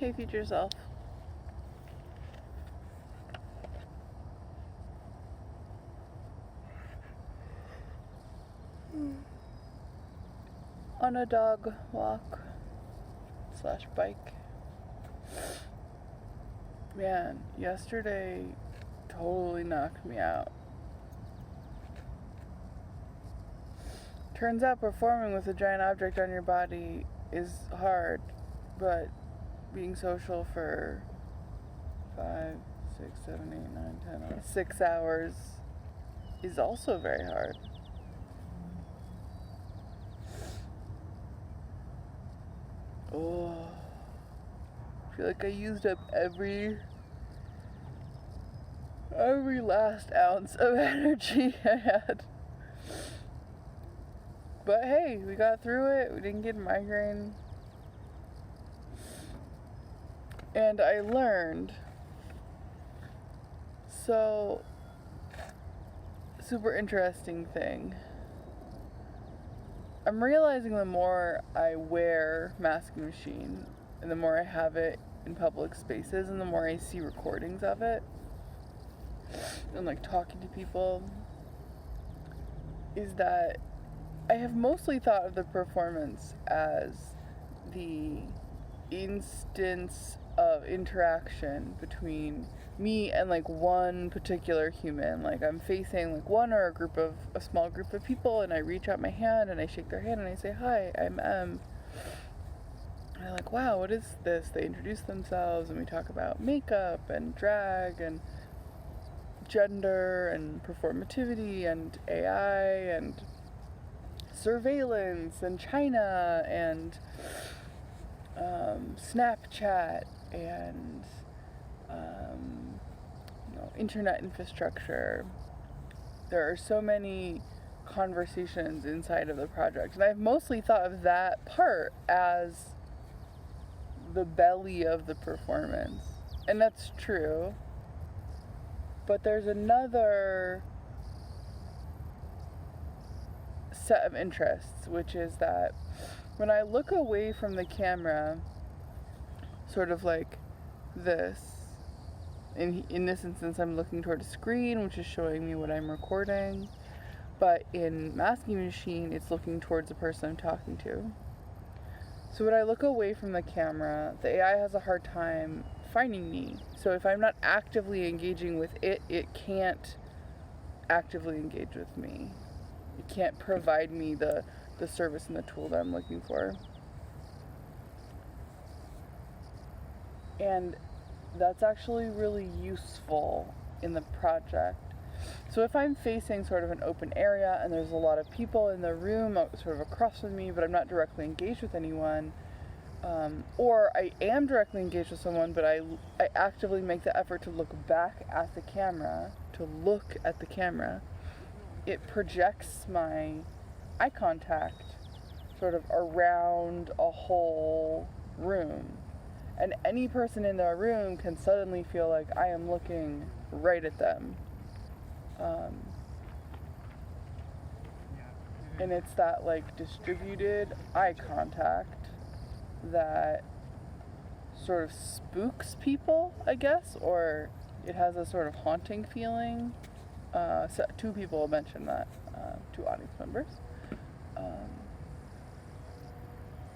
Hey, future self. On a dog walk / bike. Man, yesterday totally knocked me out. Turns out performing with a giant object on your body is hard, but being social for 5, 6, 7, 8, 9, 10, 6 hours is also very hard. Oh, I feel like I used up every last ounce of energy I had. But hey, we got through it. We didn't get a migraine. And I learned. So, super interesting thing. I'm realizing the more I wear Masking Machine, and the more I have it in public spaces, and the more I see recordings of it, and like talking to people, is that I have mostly thought of the performance as the instance of interaction between me and like one particular human. Like I'm facing like one or a small group of people, and I reach out my hand and I shake their hand and I say, "Hi, I'm M." And they're like, "Wow, what is this?" They introduce themselves and we talk about makeup and drag and gender and performativity and AI and surveillance and China and Snapchat and internet infrastructure. There are so many conversations inside of the project, and I've mostly thought of that part as the belly of the performance, and that's true. But there's another set of interests, which is that when I look away from the camera, sort of like this, in this instance I'm looking toward a screen which is showing me what I'm recording, but in Masking Machine it's looking towards the person I'm talking to. So when I look away from the camera, the AI has a hard time finding me. So if I'm not actively engaging with it, it can't actively engage with me. It can't provide me the service and the tool that I'm looking for. And that's actually really useful in the project. So if I'm facing sort of an open area and there's a lot of people in the room sort of across from me, but I'm not directly engaged with anyone, or I am directly engaged with someone, but I actively make the effort to look back at the camera, it projects my eye contact sort of around a whole room. And any person in the room can suddenly feel like I am looking right at them. And it's that like distributed eye contact that sort of spooks people, I guess, or it has a sort of haunting feeling. So 2 people mentioned that, 2 audience members.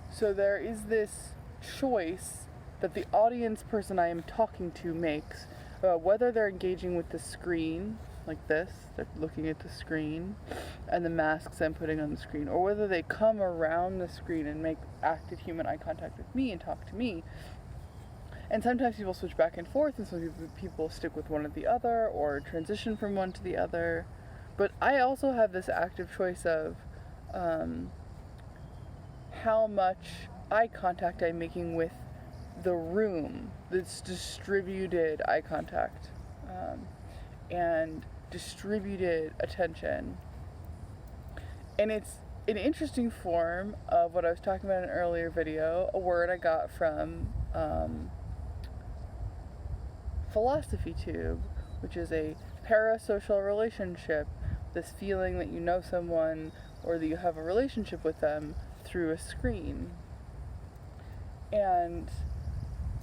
So there is this choice that the audience person I am talking to makes about whether they're engaging with the screen, like this, they're looking at the screen, and the masks I'm putting on the screen, or whether they come around the screen and make active human eye contact with me and talk to me. And sometimes people switch back and forth, and some people stick with one or the other, or transition from one to the other. But I also have this active choice of how much eye contact I'm making with the room, this distributed eye contact, and distributed attention. And it's an interesting form of what I was talking about in an earlier video, a word I got from Philosophy Tube, which is a parasocial relationship, this feeling that you know someone or that you have a relationship with them through a screen. And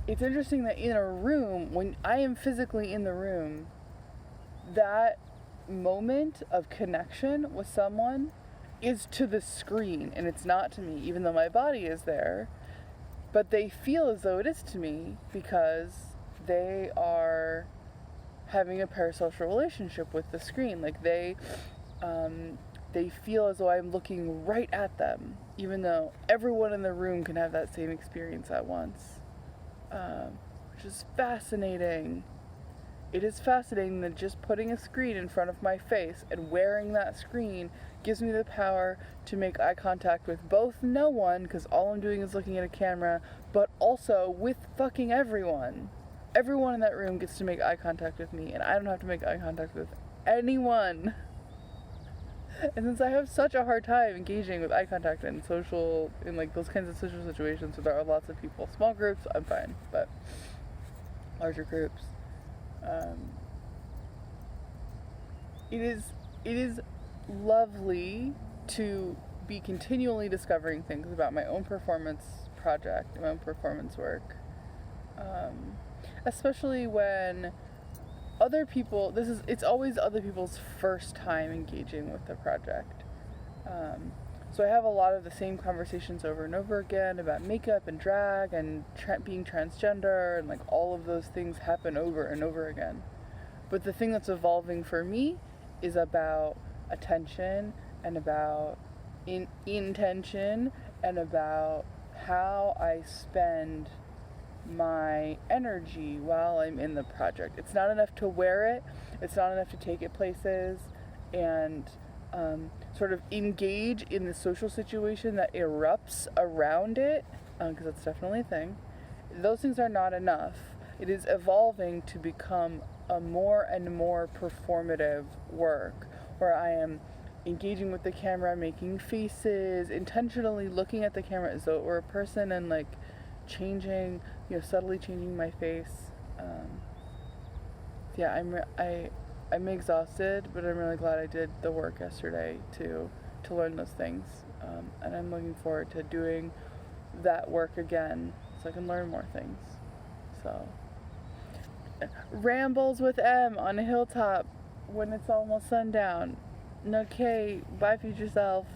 it's interesting that in a room, when I am physically in the room, that moment of connection with someone is to the screen, and it's not to me, even though my body is there. But they feel as though it is to me because they are having a parasocial relationship with the screen. Like they feel as though I'm looking right at them, even though everyone in the room can have that same experience at once, which is fascinating. It is fascinating that just putting a screen in front of my face and wearing that screen gives me the power to make eye contact with both no one, because all I'm doing is looking at a camera, but also with fucking everyone. Everyone in that room gets to make eye contact with me, and I don't have to make eye contact with anyone. And since I have such a hard time engaging with eye contact in like those kinds of social situations where there are lots of people, small groups, I'm fine, but larger groups, it is lovely to be continually discovering things about my own performance project, my own performance work, especially when other people, it's always other people's first time engaging with the project. So I have a lot of the same conversations over and over again about makeup and drag and being transgender, and like all of those things happen over and over again. But the thing that's evolving for me is about attention and about intention and about how I spend my energy while I'm in the project. It's not enough to wear it, it's not enough to take it places and sort of engage in the social situation that erupts around it, because that's definitely a thing. Those things are not enough. It is evolving to become a more and more performative work where I am engaging with the camera, making faces, intentionally looking at the camera as though it were a person, and like changing, subtly changing my face. I'm exhausted, but I'm really glad I did the work yesterday to learn those things, and I'm looking forward to doing that work again so I can learn more things. So, rambles with M on a hilltop when it's almost sundown. Okay, bye future self.